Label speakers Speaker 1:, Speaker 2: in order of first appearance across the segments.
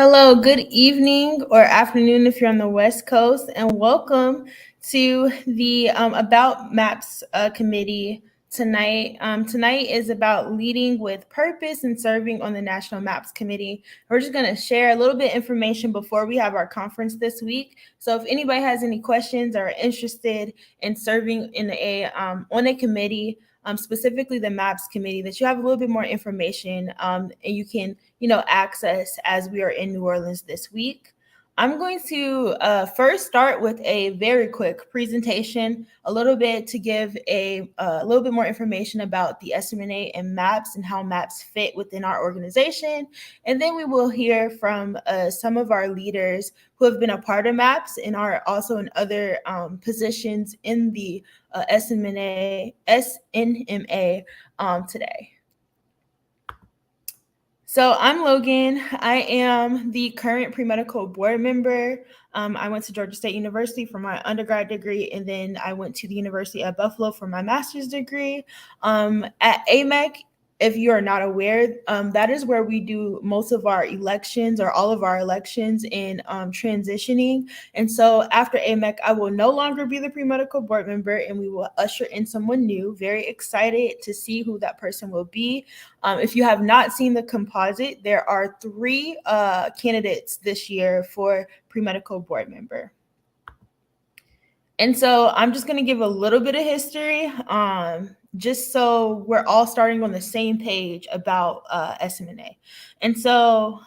Speaker 1: Hello, good evening or afternoon if you're on the West Coast, and welcome to the About Maps committee tonight. Tonight is about leading with purpose and serving on the National Maps Committee. We're just going to share a little bit of information before we have our conference this week. So if anybody has any questions or are interested in serving in on a committee, specifically the Maps Committee, that you have a little bit more information and you can access as we are in New Orleans this week. I'm going to first start with a very quick presentation, a little bit to give a little bit more information about the SMNA and MAPS and how MAPS fit within our organization. And then we will hear from some of our leaders who have been a part of MAPS and are also in other positions in the SNMA today. So I'm Logan. I am the current pre-medical board member. I went to Georgia State University for my undergrad degree, and then I went to the University of Buffalo for my master's degree. At AMEC, if you are not aware, that is where we do most of our elections or all of our elections in transitioning. And so after AMEC, I will no longer be the pre-medical board member, and we will usher in someone new. Very excited to see who that person will be. If you have not seen the composite, there are 3 candidates this year for pre-medical board member. And so I'm just going to give a little bit of history, just so we're all starting on the same page about SMNA. And so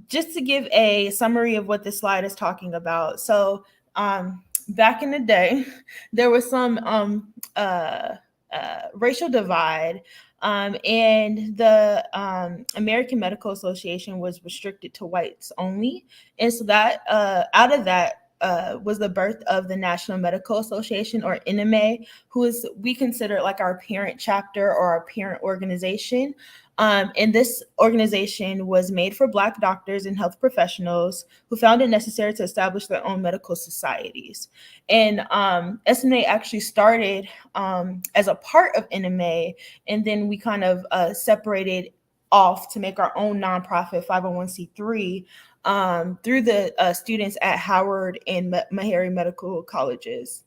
Speaker 1: just to give a summary of what this slide is talking about. So back in the day, there was some racial divide, and the American Medical Association was restricted to whites only. And so that out of that was the birth of the National Medical Association, or NMA, who is, we consider like our parent chapter or our parent organization. And this organization was made for Black doctors and health professionals who found it necessary to establish their own medical societies. And SNMA actually started as a part of NMA, and then we kind of separated off to make our own nonprofit 501c3 through the students at Howard and Meharry Medical Colleges.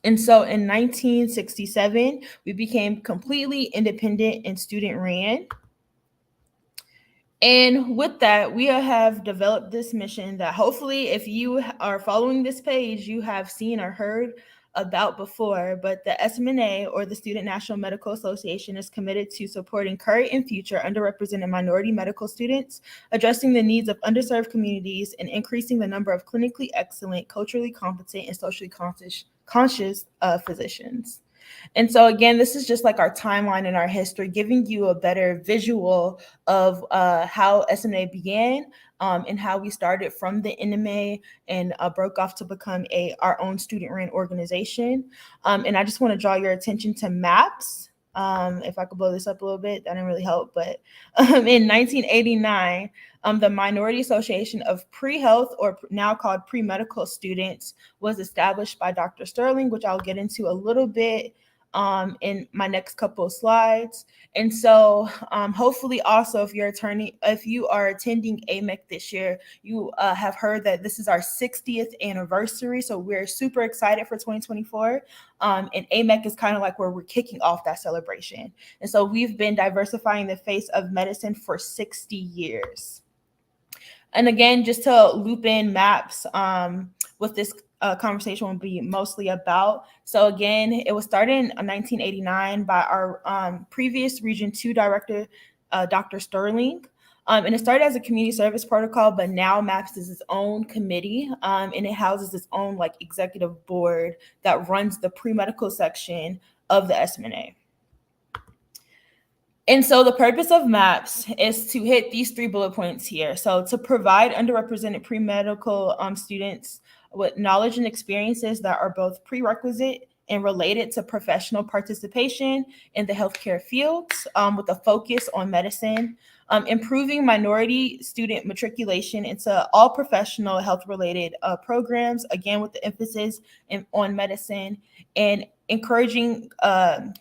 Speaker 1: And so in 1967, we became completely independent and student ran. And with that, we have developed this mission that hopefully, if you are following this page, you have seen or heard about before. But the SMNA, or the Student National Medical Association, is committed to supporting current and future underrepresented minority medical students, addressing the needs of underserved communities, and increasing the number of clinically excellent, culturally competent, and socially conscious physicians. And so again, this is just like our timeline and our history, giving you a better visual of how SMNA began, and how we started from the NMA and broke off to become our own student-run organization. And I just want to draw your attention to MAPS. If I could blow this up a little bit, that didn't really help. But in 1989, the Minority Association of Pre-Health, or now called Pre-Medical Students, was established by Dr. Sterling, which I'll get into a little bit in my next couple of slides. And so hopefully also, if you are attending AMEC this year, you have heard that this is our 60th anniversary. So we're super excited for 2024. And AMEC is kind of like where we're kicking off that celebration. And so we've been diversifying the face of medicine for 60 years. And again, just to loop in MAPS, with this conversation will be mostly about. So again, it was started in 1989 by our previous Region 2 director, Dr. Sterling. And it started as a community service protocol, but now MAPS is its own committee, and it houses its own like executive board that runs the pre-medical section of the SMNA. And so the purpose of MAPS is to hit these 3 bullet points here. So to provide underrepresented pre-medical students with knowledge and experiences that are both prerequisite and related to professional participation in the healthcare fields, with a focus on medicine. improving minority student matriculation into all professional health-related programs, again with the emphasis on medicine, and encouraging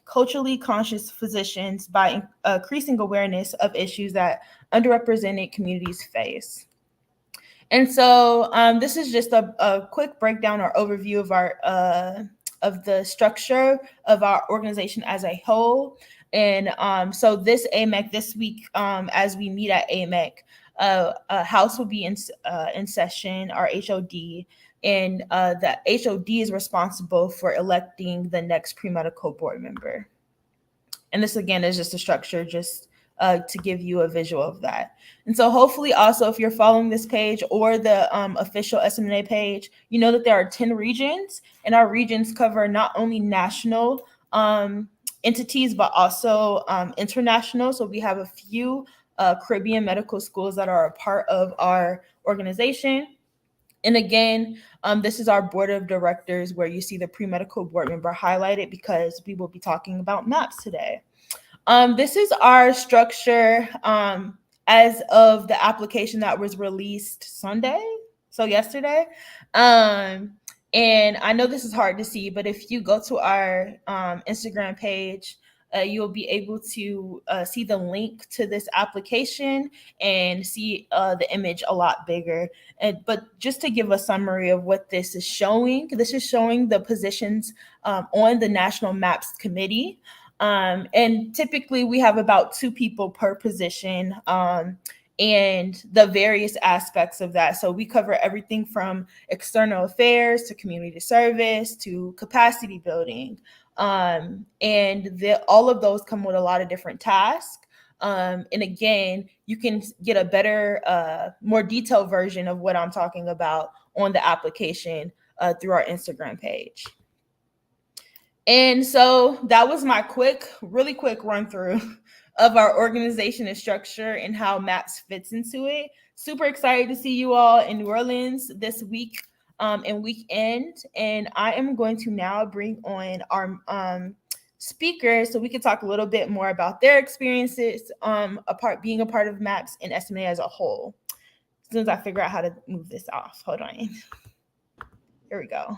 Speaker 1: culturally conscious physicians by increasing awareness of issues that underrepresented communities face. And so this is just a quick breakdown or overview of our of the structure of our organization as a whole. And so this AMEC this week, as we meet at AMEC, House will be in session, our HOD, and the HOD is responsible for electing the next pre-medical board member. And this again is just a structure, just to give you a visual of that. And so hopefully also if you're following this page or the official SNMA page, you know that there are 10 regions, and our regions cover not only national entities, but also international. So we have a few Caribbean medical schools that are a part of our organization. And again, this is our board of directors where you see the pre-medical board member highlighted because we will be talking about MAPS today. This is our structure as of the application that was released Sunday, so yesterday. And I know this is hard to see, but if you go to our Instagram page, you'll be able to see the link to this application and see the image a lot bigger. But just to give a summary of what this is showing the positions on the National MAPS Committee. And typically we have about 2 people per position, and the various aspects of that. So we cover everything from external affairs to community service to capacity building. And all of those come with a lot of different tasks. And again, you can get a better, more detailed version of what I'm talking about on the application through our Instagram page. And so that was my really quick run through of our organization and structure and how MAPS fits into it. Super excited to see you all in New Orleans this week and weekend. And I am going to now bring on our speakers so we can talk a little bit more about their experiences being a part of MAPS and SNMA as a whole. As soon as I figure out how to move this off, hold on. Here we go.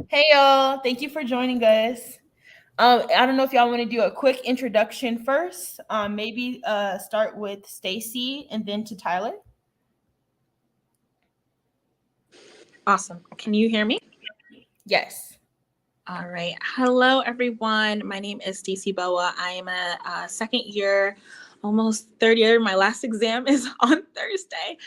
Speaker 1: Hey y'all, thank you for joining us. I don't know if y'all want to do a quick introduction first. Maybe start with Stacy and then to Tyler.
Speaker 2: Awesome. Can you hear me?
Speaker 1: Yes.
Speaker 2: All right. Hello, everyone. My name is Stacy Boa. I am a second year, almost third year. My last exam is on Thursday.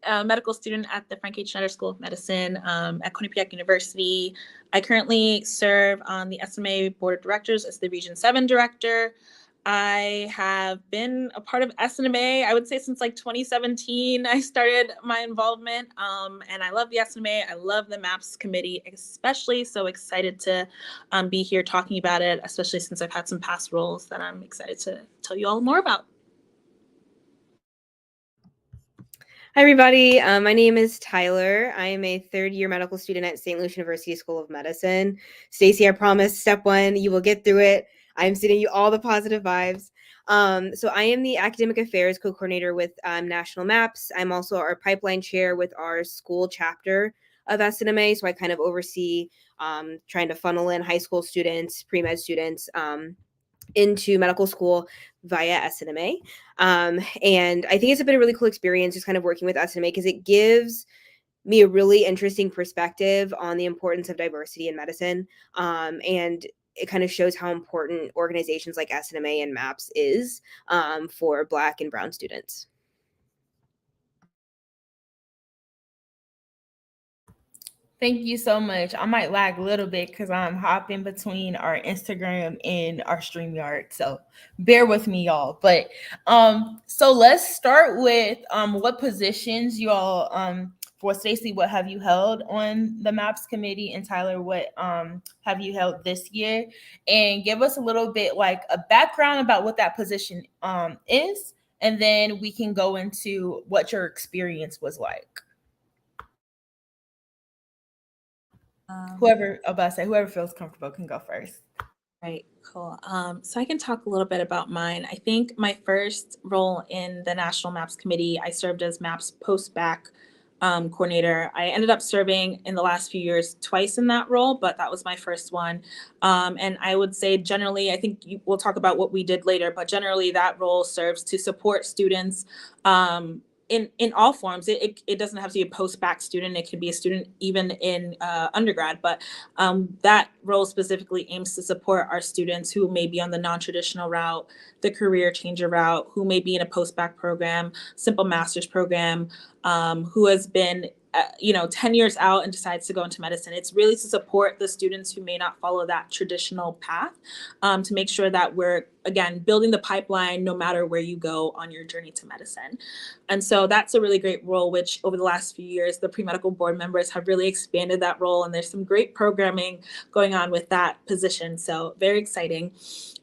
Speaker 2: A medical student at the Frank H. Schneider School of Medicine at Quinnipiac University. I currently serve on the SNMA Board of Directors as the Region 7 Director. I have been a part of SNMA, I would say since like 2017, I started my involvement, and I love the SNMA. I love the MAPS committee, especially so excited to be here talking about it, especially since I've had some past roles that I'm excited to tell you all more about.
Speaker 3: Hi, everybody. My name is Tyler. I am a third-year medical student at St. Lucie University School of Medicine. Stacy, I promise, step 1, you will get through it. I'm sending you all the positive vibes. So I am the academic affairs co-coordinator with National MAPS. I'm also our pipeline chair with our school chapter of SNMA. So I kind of oversee trying to funnel in high school students, pre-med students, into medical school via SNMA. And I think it's been a really cool experience just kind of working with SNMA because it gives me a really interesting perspective on the importance of diversity in medicine. And it kind of shows how important organizations like SNMA and MAPS is for Black and Brown students.
Speaker 1: Thank you so much. I might lag a little bit because I'm hopping between our Instagram and our StreamYard. So bear with me, y'all. But so let's start with what positions you all, for Stacy, what have you held on the MAPS committee? And Tyler, what have you held this year? And give us a little bit like a background about what that position is. And then we can go into what your experience was like. Whoever feels comfortable can go first.
Speaker 2: Right. Cool. So I can talk a little bit about mine. I think my first role in the National MAPS Committee, I served as MAPS post-bac coordinator. I ended up serving in the last few years twice in that role, but that was my first one. And I would say generally, I think we'll talk about what we did later, but generally that role serves to support students in all forms. It doesn't have to be a post-bac student. It can be a student even in undergrad, but that role specifically aims to support our students who may be on the non-traditional route, the career changer route, who may be in a post-bac program, simple master's program, who has been 10 years out and decides to go into medicine. It's really to support the students who may not follow that traditional path, to make sure that we're, again, building the pipeline no matter where you go on your journey to medicine. And so that's a really great role, which over the last few years, the pre-medical board members have really expanded that role. And there's some great programming going on with that position. So very exciting.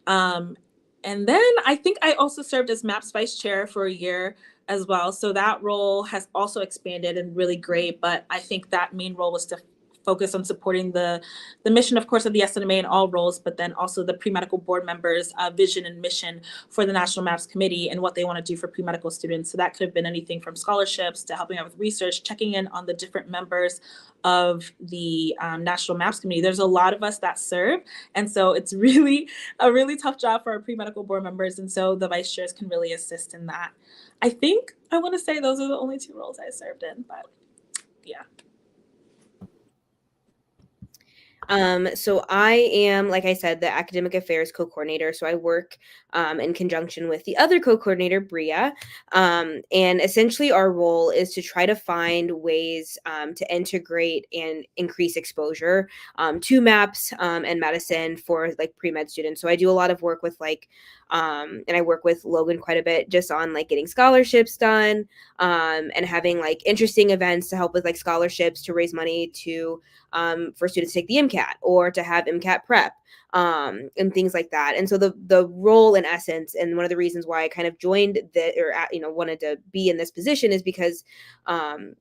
Speaker 2: And then I think I also served as MAPS vice chair for a year as well. So that role has also expanded and really great. But I think that main role was to focus on supporting the mission, of course, of the SNMA in all roles, but then also the pre-medical board members' vision and mission for the National MAPS Committee and what they want to do for pre-medical students. So that could have been anything from scholarships to helping out with research, checking in on the different members of the National MAPS Committee. There's a lot of us that serve. And so it's really a really tough job for our pre-medical board members. And so the vice chairs can really assist in that. I think I want to say those are the only two roles I served in, but yeah.
Speaker 3: So I am, like I said, the academic affairs co-coordinator. So I work in conjunction with the other co-coordinator, Bria. And essentially our role is to try to find ways to integrate and increase exposure to MAPS and medicine for like pre-med students. So I do a lot of work with and I work with Logan quite a bit just on like getting scholarships done and having like interesting events to help with like scholarships to raise money to for students to take the MCAT or to have MCAT prep and things like that. And so the role in essence, and one of the reasons why I kind of joined wanted to be in this position is because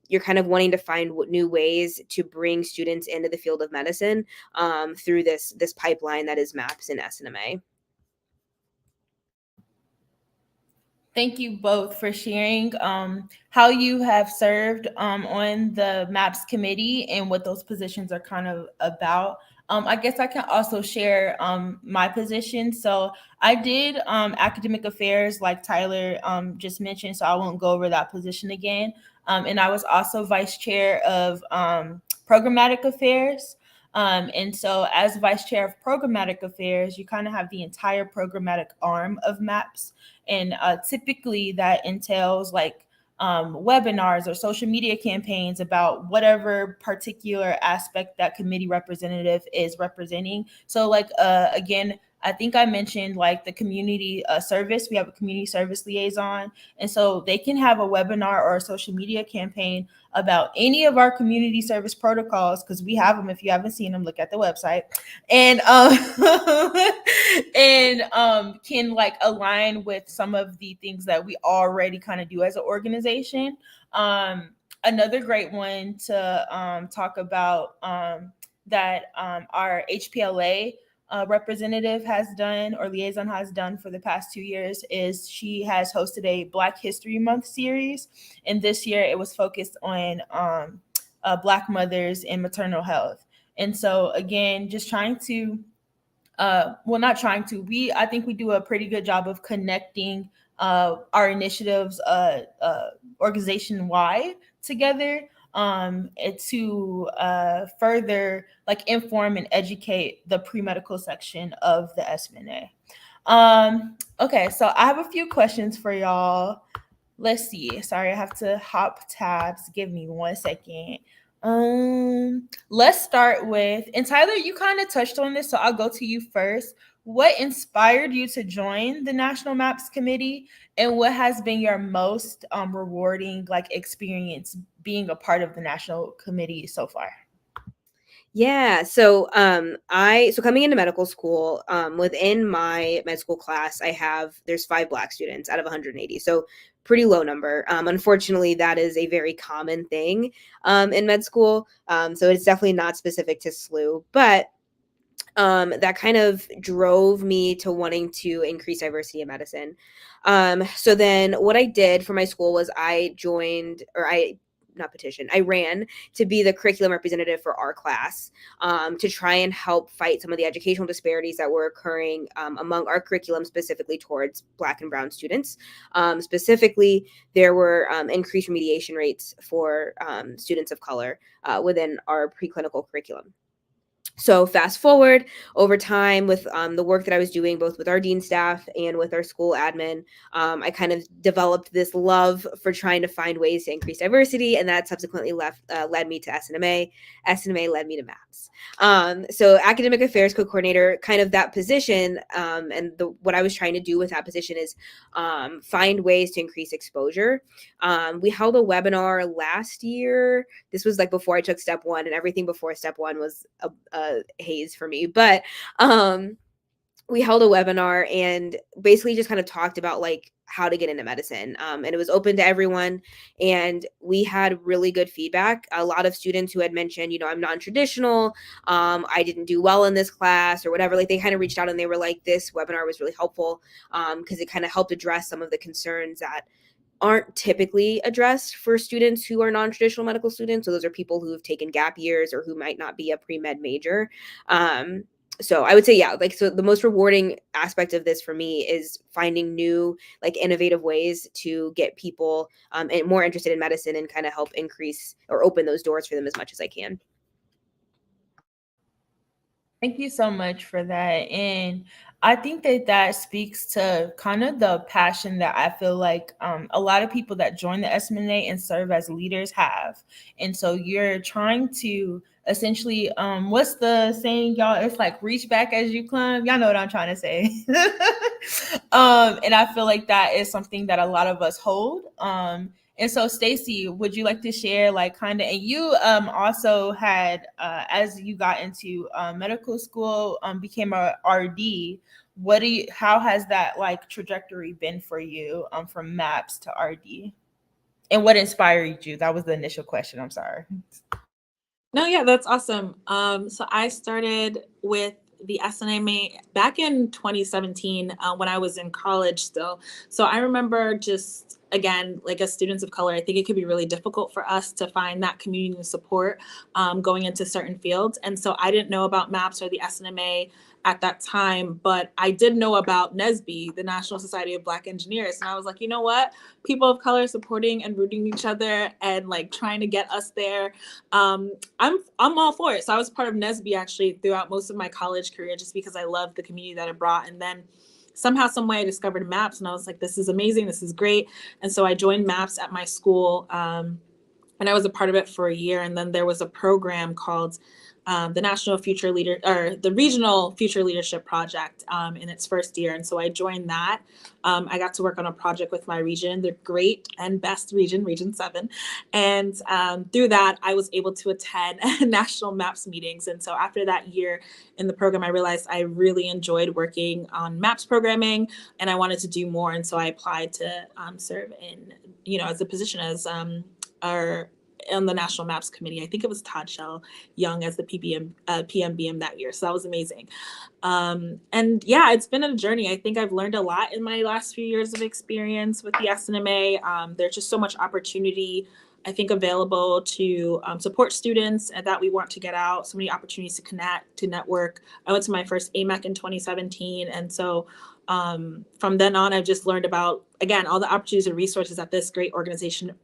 Speaker 3: you're kind of wanting to find new ways to bring students into the field of medicine through this pipeline that is MAPS and SNMA.
Speaker 1: Thank you both for sharing how you have served on the MAPS committee and what those positions are kind of about. I guess I can also share my position. So I did academic affairs like Tyler just mentioned, so I won't go over that position again. And I was also vice chair of programmatic affairs. And so as vice chair of programmatic affairs, you kind of have the entire programmatic arm of MAPS. And typically that entails like webinars or social media campaigns about whatever particular aspect that committee representative is representing. So like, again, I think I mentioned like the community service. We have a community service liaison. And so they can have a webinar or a social media campaign about any of our community service protocols, because we have them. If you haven't seen them, look at the website. And can like align with some of the things that we already kind of do as an organization. Another great one to talk about that our HPLA representative has done, or liaison has done for the past 2 years, is she has hosted a Black History Month series. And this year it was focused on Black mothers and maternal health. And so again, just trying to, I think we do a pretty good job of connecting our initiatives organization-wide together to further like inform and educate the pre-medical section of the SNMA. Okay, so I have a few questions for y'all. Let's see. Sorry, I have to hop tabs. Give me 1 second. Let's start with, and Tyler, you kind of touched on this, so I'll go to you first. What inspired you to join the National MAPS Committee, and what has been your most rewarding like experience being a part of the National Committee so far?
Speaker 3: Yeah, so so coming into medical school, within my med school class, there's 5 Black students out of 180, so pretty low number. Unfortunately, that is a very common thing in med school, so it's definitely not specific to SLU, but that kind of drove me to wanting to increase diversity in medicine. So then what I did for my school was I ran to be the curriculum representative for our class, to try and help fight some of the educational disparities that were occurring among our curriculum, specifically towards Black and Brown students. Specifically, there were increased remediation rates for students of color within our preclinical curriculum. So fast forward over time with the work that I was doing, both with our dean staff and with our school admin, I kind of developed this love for trying to find ways to increase diversity, and that subsequently led me to SNMA. SNMA led me to MAPS. So academic affairs co-coordinator, kind of that position, and what I was trying to do with that position is find ways to increase exposure. We held a webinar last year. This was like before I took step one, and everything before step one was a haze for me. But we held a webinar and basically just kind of talked about like how to get into medicine. And it was open to everyone. And we had really good feedback. A lot of students who had mentioned, I'm non-traditional. I didn't do well in this class or whatever. Like they kind of reached out and they were like, this webinar was really helpful because it kind of helped address some of the concerns that aren't typically addressed for students who are non-traditional medical students. So those are people who have taken gap years or who might not be a pre-med major. So I would say, so the most rewarding aspect of this for me is finding new, like innovative ways to get people more interested in medicine and kind of help increase or open those doors for them as much as I can.
Speaker 1: Thank you so much for that. And I think that speaks to kind of the passion that I feel like a lot of people that join the SMNA and serve as leaders have. And so you're trying to essentially, what's the saying, y'all? It's like reach back as you climb. Y'all know what I'm trying to say. And I feel like that is something that a lot of us hold. And so, Stacy, would you like to share, like, kind of, and you also had, as you got into medical school, became a RD. How has that like trajectory been for you from MAPS to RD? And what inspired you? That was the initial question. I'm sorry.
Speaker 2: No, yeah, that's awesome. So I started with the SNMA back in 2017 when I was in college still. So I remember just, again, like as students of color, I think it could be really difficult for us to find that community support going into certain fields. And so I didn't know about MAPS or the SNMA at that time, but I did know about NSBE, the National Society of Black Engineers. And I was like, you know what? People of color supporting and rooting each other and like trying to get us there. I'm all for it. So I was part of NSBE actually throughout most of my college career, just because I loved the community that it brought. And then somehow, some way I discovered MAPS and I was like, this is amazing. This is great. And so I joined MAPS at my school. And I was a part of it for a year. And then there was a program called the the Regional Future Leadership Project in its first year. And so I joined that. I got to work on a project with my region, the great and best region, Region 7. And through that, I was able to attend national MAPS meetings. And so after that year in the program, I realized I really enjoyed working on MAPS programming and I wanted to do more. And so I applied to serve in, as a position as on the National MAPS Committee. I think it was Todd Shell Young as the PMBM that year. So that was amazing. And yeah, it's been a journey. I think I've learned a lot in my last few years of experience with the SNMA. There's just so much opportunity, I think, available to support students and that we want to get out, so many opportunities to connect, to network. I went to my first AMAC in 2017. And so from then on, I've just learned about, again, all the opportunities and resources that this great organization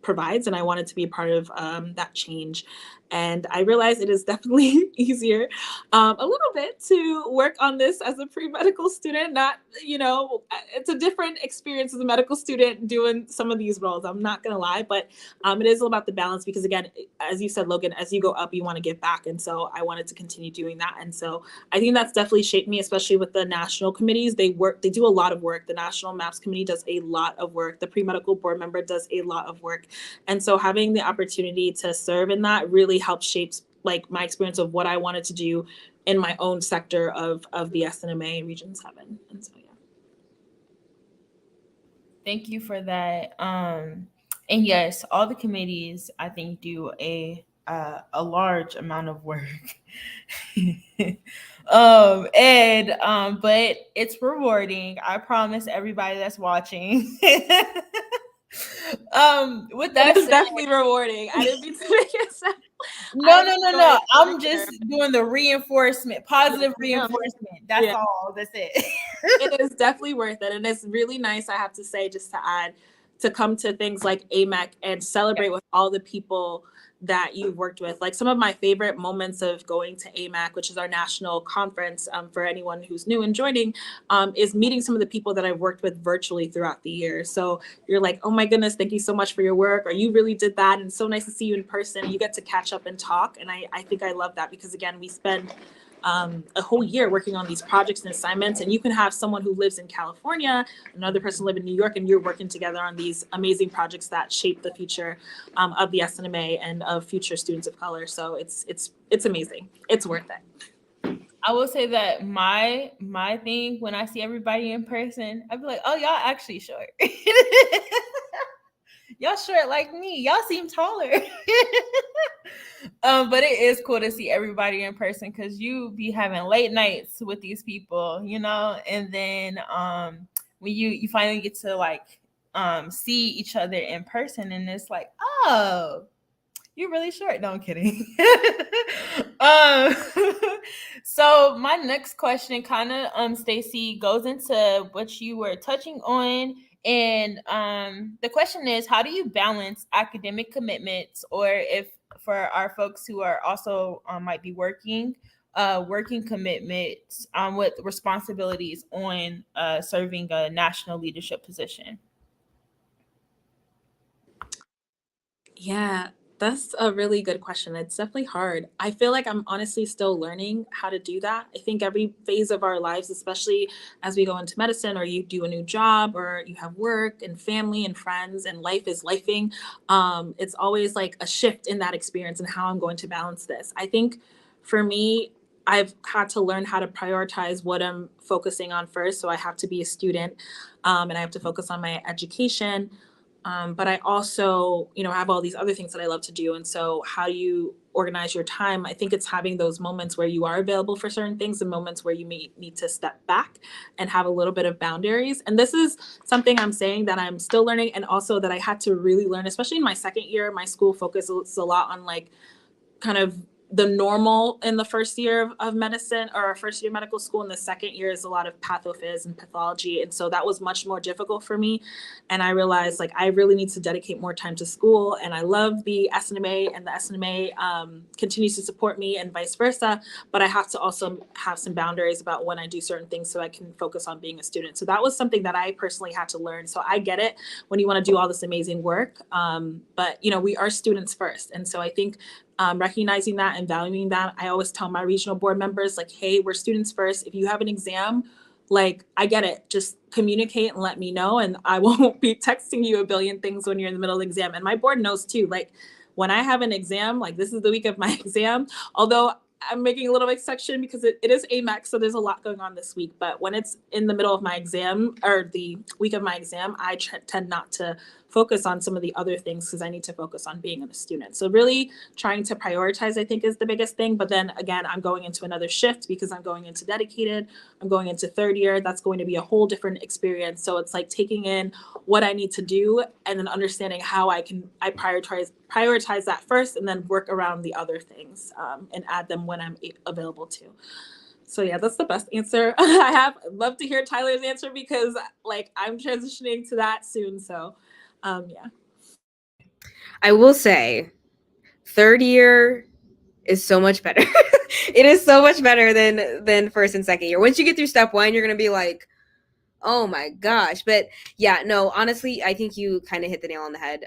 Speaker 2: provides, and I wanted to be a part of that change. And I realized it is definitely easier a little bit to work on this as a pre-medical student. Not, it's a different experience as a medical student doing some of these roles. I'm not going to lie, but it is all about the balance because, again, as you said, Logan, as you go up, you want to give back. And so I wanted to continue doing that. And so I think that's definitely shaped me, especially with the national committees. They do a lot of work. The National MAPS Committee does a lot of work. The pre-medical board member does a lot of work. And so having the opportunity to serve in that really helped shape like my experience of what I wanted to do in my own sector of the SNMA Region 7. And so, yeah.
Speaker 1: Thank you for that. And yes, all the committees, I think, do a a large amount of work. But it's rewarding. I promise everybody that's watching. With
Speaker 2: That
Speaker 1: that
Speaker 2: is
Speaker 1: said,
Speaker 2: definitely rewarding. I didn't mean to make it sound.
Speaker 1: no,
Speaker 2: I
Speaker 1: no, no,
Speaker 2: enjoy
Speaker 1: no.
Speaker 2: it
Speaker 1: I'm
Speaker 2: for sure.
Speaker 1: just doing the reinforcement, positive
Speaker 2: No,
Speaker 1: reinforcement. That's
Speaker 2: yeah.
Speaker 1: all. That's it.
Speaker 2: It is definitely worth it. And it's really nice, I have to say, just to add, to come to things like AMAC and celebrate with all the people that you've worked with. Like some of my favorite moments of going to AMAC, which is our national conference for anyone who's new and joining, is meeting some of the people that I've worked with virtually throughout the year. So you're like, oh my goodness, thank you so much for your work, or you really did that. And it's so nice to see you in person. You get to catch up and talk. And I think I love that because, again, we spend a whole year working on these projects and assignments, and you can have someone who lives in California, another person live in New York, and you're working together on these amazing projects that shape the future of the SNMA and of future students of color. So it's amazing. It's worth it.
Speaker 1: I will say that my thing when I see everybody in person, I'd be like, oh, y'all actually short. Y'all short like me. Y'all seem taller. But it is cool to see everybody in person because you be having late nights with these people, and then when you finally get to like see each other in person, and it's like, oh, you're really short. No, I'm kidding. um, so my next question kind of Stacey goes into what you were touching on. And the question is, how do you balance academic commitments, or if for our folks who are also might be working commitments with responsibilities on serving a national leadership position?
Speaker 2: Yeah, that's a really good question. It's definitely hard. I feel like I'm honestly still learning how to do that. I think every phase of our lives, especially as we go into medicine or you do a new job or you have work and family and friends and life is lifing, it's always like a shift in that experience and how I'm going to balance this. I think for me, I've had to learn how to prioritize what I'm focusing on first. So I have to be a student and I have to focus on my education, but I also, have all these other things that I love to do. And so how do you organize your time? I think it's having those moments where you are available for certain things and moments where you may need to step back and have a little bit of boundaries. And this is something I'm saying that I'm still learning, and also that I had to really learn, especially in my second year. My school focuses a lot on like kind of the normal in the first year of medicine or first year medical school. And the second year is a lot of pathophys and pathology. And so that was much more difficult for me. And I realized like I really need to dedicate more time to school. And I love the SNMA, and the SNMA continues to support me and vice versa. But I have to also have some boundaries about when I do certain things so I can focus on being a student. So that was something that I personally had to learn. So I get it when you want to do all this amazing work. But we are students first. And so I think recognizing that and valuing that. I always tell my regional board members, like, hey, we're students first. If you have an exam, like, I get it. Just communicate and let me know. And I won't be texting you a billion things when you're in the middle of the exam. And my board knows too. Like, when I have an exam, like this is the week of my exam, although I'm making a little exception because it is AMAC, so there's a lot going on this week. But when it's in the middle of my exam or the week of my exam, I tend not to focus on some of the other things because I need to focus on being a student. So really trying to prioritize, I think, is the biggest thing. But then again, I'm going into another shift because I'm going into dedicated. I'm going into third year. That's going to be a whole different experience. So it's like taking in what I need to do and then understanding how I prioritize that first and then work around the other things and add them when I'm available to. So yeah, that's the best answer I have. I'd love to hear Tyler's answer because like I'm transitioning to that soon. So yeah.
Speaker 3: I will say third year is so much better. It is so much better than first and second year. Once you get through step one, you're going to be like, oh my gosh. But yeah, no, honestly, I think you kind of hit the nail on the head.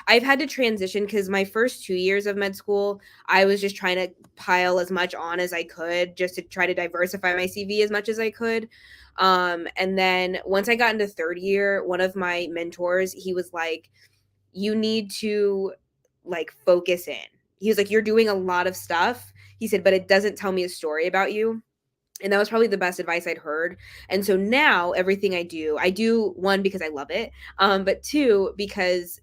Speaker 3: I've had to transition because my first 2 years of med school, I was just trying to pile as much on as I could just to try to diversify my CV as much as I could. And then once I got into third year, one of my mentors, he was like, you need to like focus in. He was like, you're doing a lot of stuff. He said, but it doesn't tell me a story about you. And that was probably the best advice I'd heard. And so now everything I do one, because I love it. But two, because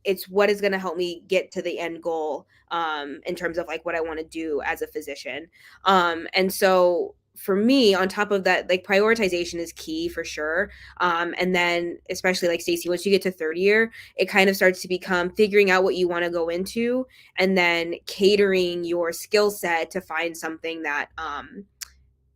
Speaker 3: it's what is going to help me get to the end goal in terms of like what I want to do as a physician. And so for me, on top of that, like prioritization is key for sure. And then especially like Stacey, once you get to third year, it kind of starts to become figuring out what you want to go into and then catering your skill set to find something that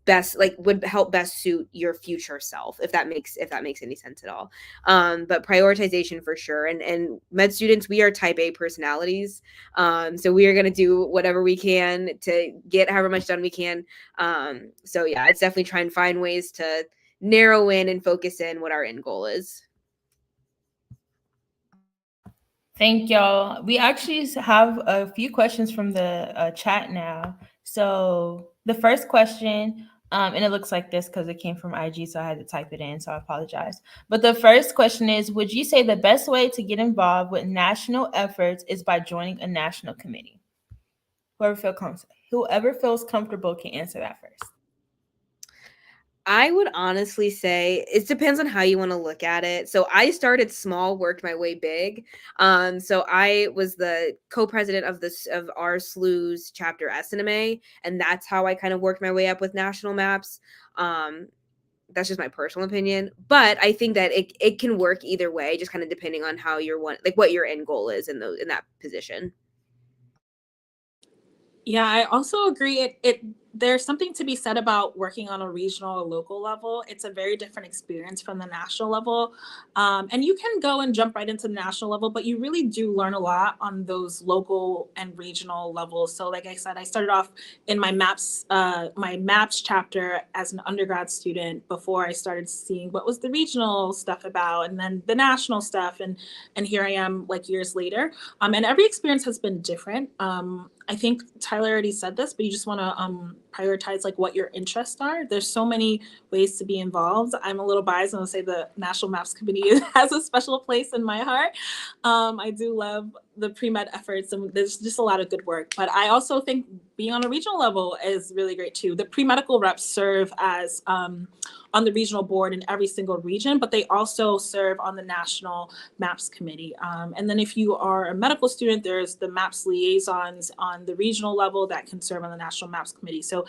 Speaker 3: best like would help best suit your future self, if that makes any sense at all. But prioritization for sure. And med students, we are type A personalities, so we are going to do whatever we can to get however much done we can. So yeah, it's definitely try and find ways to narrow in and focus in what our end goal is.
Speaker 1: Thank y'all. We actually have a few questions from the chat now. So the first question, and it looks like this because it came from IG, so I had to type it in, so I apologize. But the first question is, would you say the best way to get involved with national efforts is by joining a national committee? Whoever feels comfortable can answer that first.
Speaker 3: I would honestly say it depends on how you want to look at it. So I started small, worked my way big. So I was the co-president of our SLU's chapter SNMA, and that's how I kind of worked my way up with national maps. That's just my personal opinion, but I think that it can work either way, just kind of depending on how what your end goal is in that position.
Speaker 2: Yeah, I also agree. There's something to be said about working on a regional or local level. It's a very different experience from the national level. And you can go and jump right into the national level, but you really do learn a lot on those local and regional levels. So like I said, I started off in my maps chapter as an undergrad student before I started seeing what was the regional stuff about and then the national stuff. And here I am like years later. And every experience has been different. I think Tyler already said this, but you just want to prioritize like what your interests are. There's so many ways to be involved. I'm a little biased. I'm going to say the National Maps Committee has a special place in my heart. I do love the pre-med efforts, and there's just a lot of good work. But I also think being on a regional level is really great too. The pre-medical reps serve as on the regional board in every single region, but they also serve on the National Maps Committee. And then if you are a medical student, there's the MAPS liaisons on the regional level that can serve on the National Maps Committee. So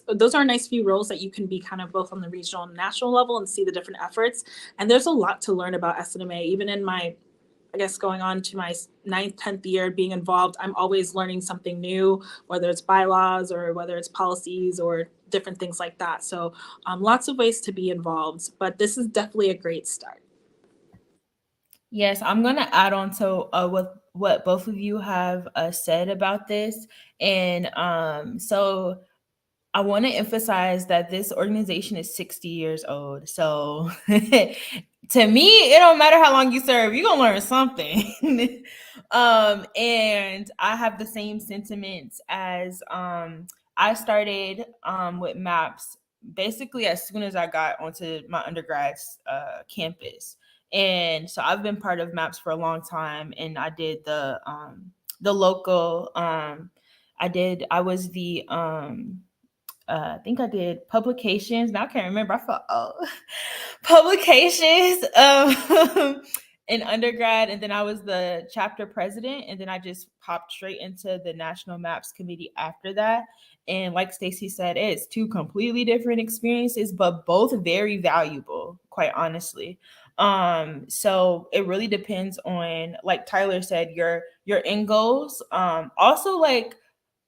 Speaker 2: those are a nice few roles that you can be kind of both on the regional and national level and see the different efforts. And there's a lot to learn about SNMA, even in my, I guess, going on to my 9th, 10th year being involved, I'm always learning something new, whether it's bylaws or whether it's policies or different things like that. So lots of ways to be involved, but this is definitely a great start.
Speaker 1: Yes, I'm going to add on to what both of you have said about this. And so I want to emphasize that this organization is 60 years old. So to me, it don't matter how long you serve, you're going to learn something. And I have the same sentiments as I started with MAPS basically as soon as I got onto my undergrad's campus. And so I've been part of MAPS for a long time, and I did the local, I was the, I think I did publications. Now I can't remember. I thought, publications in undergrad, and then I was the chapter president, and then I just popped straight into the National Maps Committee after that. And like Stacey said, it's two completely different experiences, but both very valuable, quite honestly. So it really depends on, like Tyler said, your end goals. Also like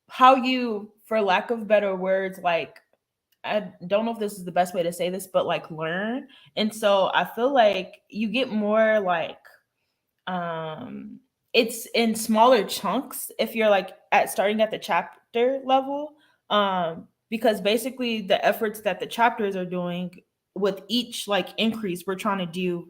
Speaker 1: how you, for lack of better words, like, I don't know if this is the best way to say this, but like learn. And so I feel like you get more like, it's in smaller chunks if you're like starting at the chapter level. Because basically the efforts that the chapters are doing with each like increase, we're trying to do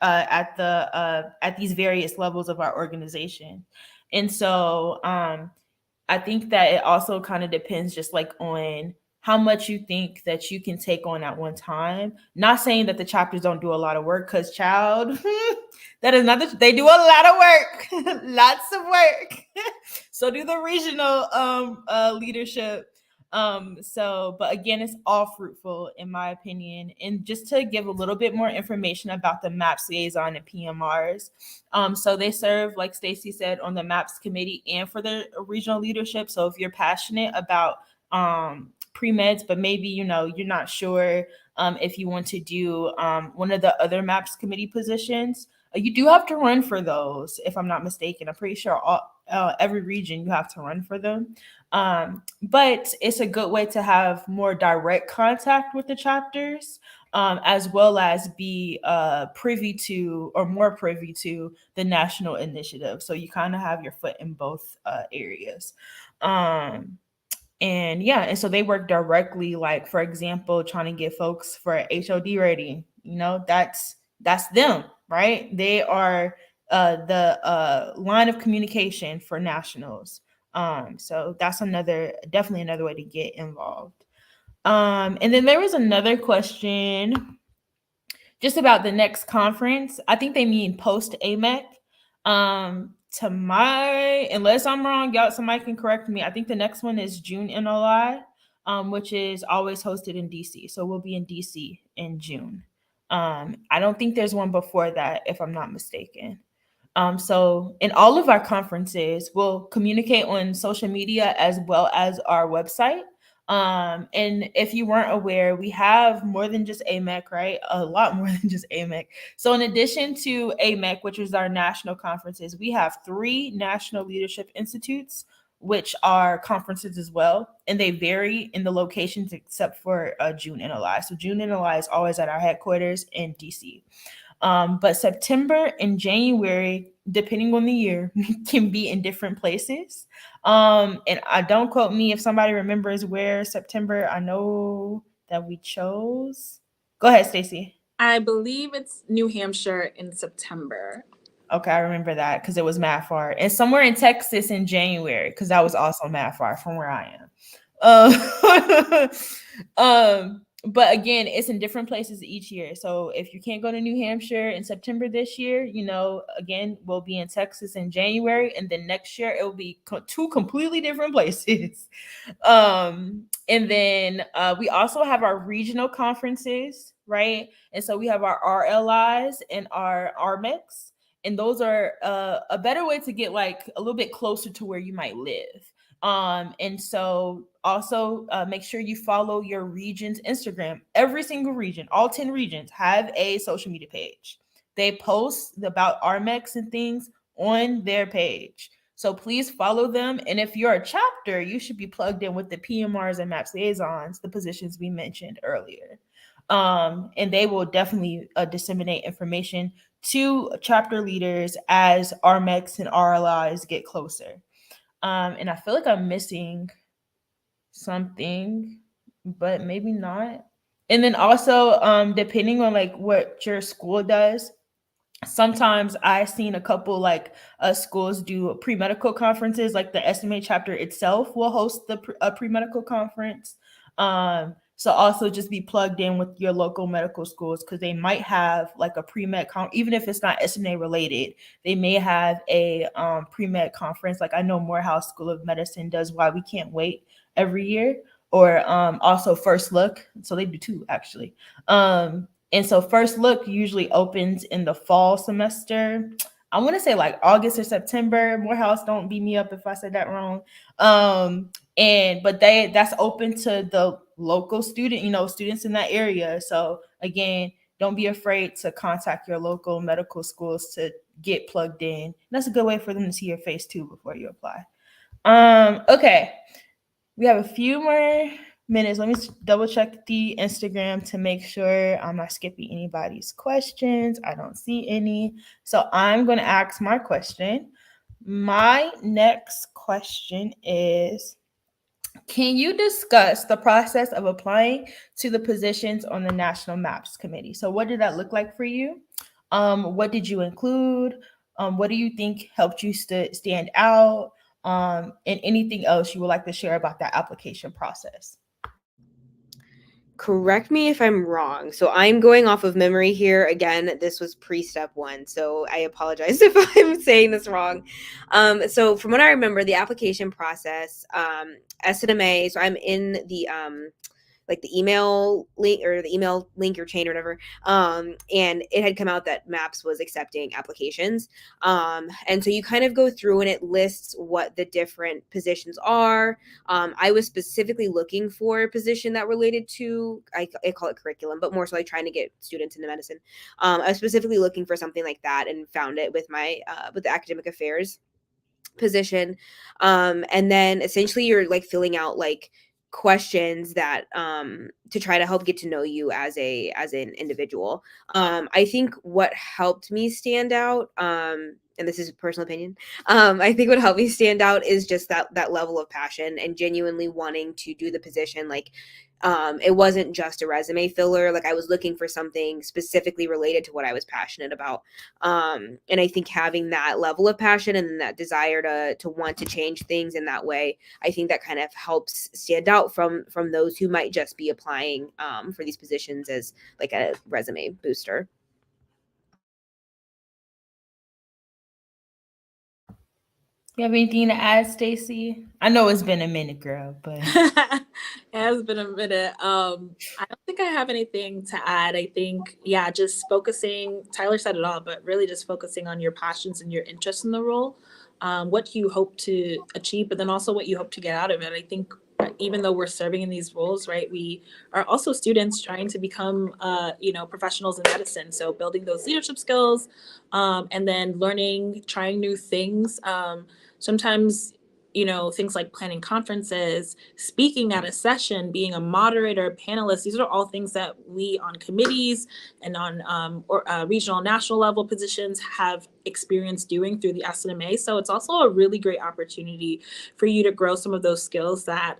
Speaker 1: at these various levels of our organization. And so I think that it also kind of depends just like on how much you think that you can take on at one time. Not saying that the chapters don't do a lot of work, because child, that is not they do a lot of work, lots of work. So do the regional leadership. But again, it's all fruitful in my opinion. And just to give a little bit more information about the MAPS liaison and PMRs. So they serve, like Stacy said, on the MAPS committee and for the regional leadership. So if you're passionate about pre-meds, but maybe, you're not sure if you want to do one of the other MAPS committee positions, you do have to run for those, if I'm not mistaken. I'm pretty sure every region you have to run for them. But it's a good way to have more direct contact with the chapters, as well as be privy to, or more privy to, the national initiative. So you kind of have your foot in both areas. And so they work directly, like, for example, trying to get folks for HOD ready. That's them, right? They are the line of communication for nationals. So that's definitely another way to get involved. And then there was another question just about the next conference. I think they mean post AMEC. Unless I'm wrong, y'all, somebody can correct me. I think the next one is June NLI, which is always hosted in DC. So we'll be in DC in June. I don't think there's one before that, if I'm not mistaken. So in all of our conferences, we'll communicate on social media as well as our website. And if you weren't aware, we have more than just AMEC, right? A lot more than just AMEC. So in addition to AMEC, which is our national conferences, we have 3 National Leadership Institutes, which are conferences as well. And they vary in the locations except for June NLI. So June NLI is always at our headquarters in DC. But September and January, depending on the year, can be in different places. And don't quote me if somebody remembers where September I know that we chose. Go ahead, Stacy.
Speaker 2: I believe it's New Hampshire in September.
Speaker 1: Okay, I remember that because it was mad far. And somewhere in Texas in January, because that was also mad far from where I am. But again, it's in different places each year. So if you can't go to New Hampshire in September this year, again, we'll be in Texas in January. And then next year, it will be 2 completely different places. And then we also have our regional conferences, right? And so we have our RLIs and our RMECs. And those are a better way to get like a little bit closer to where you might live. And so also make sure you follow your region's Instagram. Every single region, all 10 regions, have a social media page. They post about RMECs and things on their page. So please follow them. And if you're a chapter, you should be plugged in with the PMRs and MAPS liaisons, the positions we mentioned earlier. And they will definitely disseminate information to chapter leaders as RMECs and RLIs get closer. And I feel like I'm missing something, but maybe not. And then also, depending on like what your school does, sometimes I've seen a couple like schools do pre-medical conferences, like the SMA chapter itself will host a pre-medical conference. So also just be plugged in with your local medical schools because they might have like a pre-med even if it's not SMA related, they may have a pre-med conference. Like I know Morehouse School of Medicine does Why We Can't Wait every year, or also First Look. So they do 2 actually. And so First Look usually opens in the fall semester. I want to say like August or September. Morehouse, don't beat me up if I said that wrong. But that's open to the local students in that area. So again, don't be afraid to contact your local medical schools to get plugged in. That's a good way for them to see your face too before you apply. Okay, we have a few more minutes. Let me double check the Instagram to make sure I'm not skipping anybody's questions. I don't see any. So I'm going to ask my question. My next question is, can you discuss the process of applying to the positions on the National MAPS Committee? So what did that look like for you? What did you include? What do you think helped you stand out? And anything else you would like to share about that application process?
Speaker 3: correct me if I'm wrong. So I'm going off of memory here. Again, this was pre-step 1, so I apologize if I'm saying this wrong. So from what I remember, the application process, SNMA, so I'm in the like the email link or the email link or chain or whatever. And it had come out that MAPS was accepting applications. And so you kind of go through and it lists what the different positions are. I was specifically looking for a position that related to, I call it curriculum, but more so like trying to get students into medicine. I was specifically looking for something like that and found it with my, with the academic affairs position. And then essentially you're like filling out like questions that to try to help get to know you as an individual. I think what helped me stand out, and this is a personal opinion, I think what helped me stand out is just that level of passion and genuinely wanting to do the position. Like it wasn't just a resume filler. Like I was looking for something specifically related to what I was passionate about. And I think having that level of passion and that desire to want to change things in that way, I think that kind of helps stand out from those who might just be applying for these positions as like a resume booster.
Speaker 1: You have anything to add, Stacy? I know it's been a minute, girl, but
Speaker 2: It has been a minute. I don't think I have anything to add. I think, yeah, just focusing, Tyler said it all, but really just focusing on your passions and your interest in the role, what you hope to achieve, but then also what you hope to get out of it. I think even though we're serving in these roles, right, we are also students trying to become, professionals in medicine. So building those leadership skills, and then learning, trying new things. Sometimes, things like planning conferences, speaking at a session, being a moderator, panelist, these are all things that we on committees and on regional, national level positions have experience doing through the SNMA. So it's also a really great opportunity for you to grow some of those skills that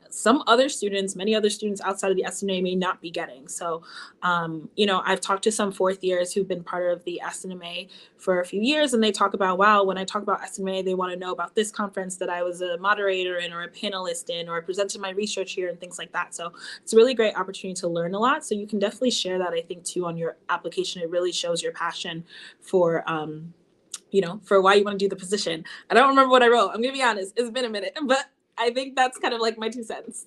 Speaker 2: many other students outside of the SNMA may not be getting. So, I've talked to some fourth years who've been part of the SNMA for a few years, and they talk about, wow, when I talk about SNMA, they want to know about this conference that I was a moderator in or a panelist in, or I presented my research here and things like that. So it's a really great opportunity to learn a lot. So you can definitely share that, I think, too, on your application. It really shows your passion for, for why you want to do the position. I don't remember what I wrote. I'm going to be honest. It's been a minute, but I think that's kind of like my 2 cents.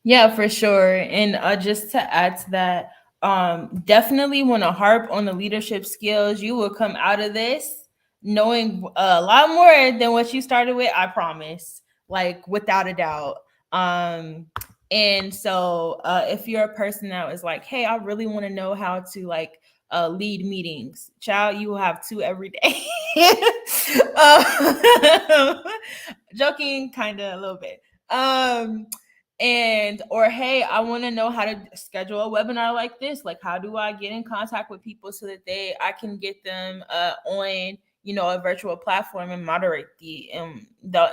Speaker 1: yeah, for sure. And just to add to that, definitely want to harp on the leadership skills. You will come out of this knowing a lot more than what you started with, I promise, like without a doubt. And so if you're a person that was like, hey, I really want to know how to like lead meetings, child, you will have 2 every day. Joking, kind of a little bit. Or hey, I want to know how to schedule a webinar like this. Like, how do I get in contact with people so that I can get them on a virtual platform and moderate the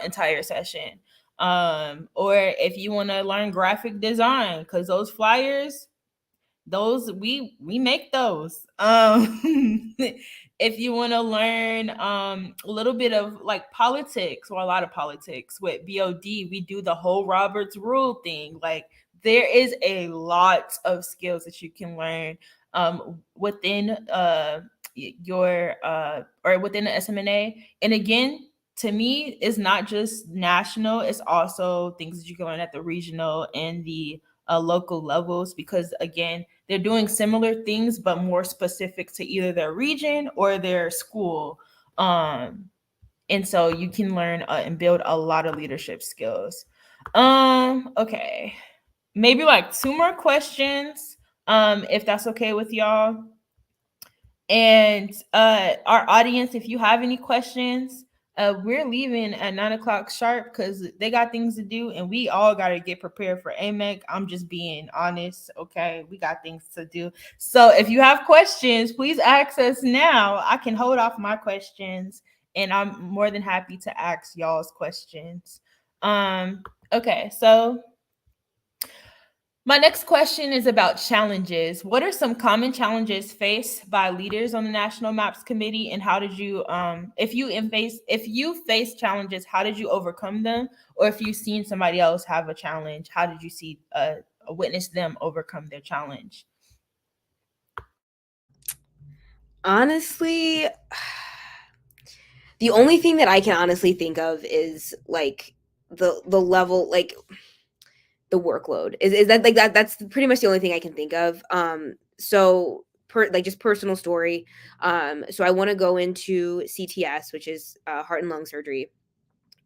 Speaker 1: entire session. Or if you want to learn graphic design, because those flyers, those we make those. If you want to learn a little bit of like politics, or a lot of politics with BOD, we do the whole Robert's Rule thing. Like, there is a lot of skills that you can learn within your or within the SMNA. And again, to me, it's not just national, it's also things that you can learn at the regional and the local levels, because again, they're doing similar things but more specific to either their region or their school. And so you can learn and build a lot of leadership skills. Okay, maybe like 2 more questions, if that's okay with y'all. And our audience, if you have any questions, we're leaving at 9:00 sharp because they got things to do, and we all got to get prepared for AMEC. I'm just being honest, okay? We got things to do. So if you have questions, please ask us now. I can hold off my questions, and I'm more than happy to ask y'all's questions. Okay, so My next question is about challenges. What are some common challenges faced by leaders on the National Maps Committee, and how did you, if you face challenges, how did you overcome them? Or if you've seen somebody else have a challenge, how did you see witness them overcome their challenge?
Speaker 3: Honestly, the only thing that I can honestly think of is like the level, like the workload. Is that like that's pretty much the only thing I can think of. So like just personal story. So I want to go into CTS, which is heart and lung surgery,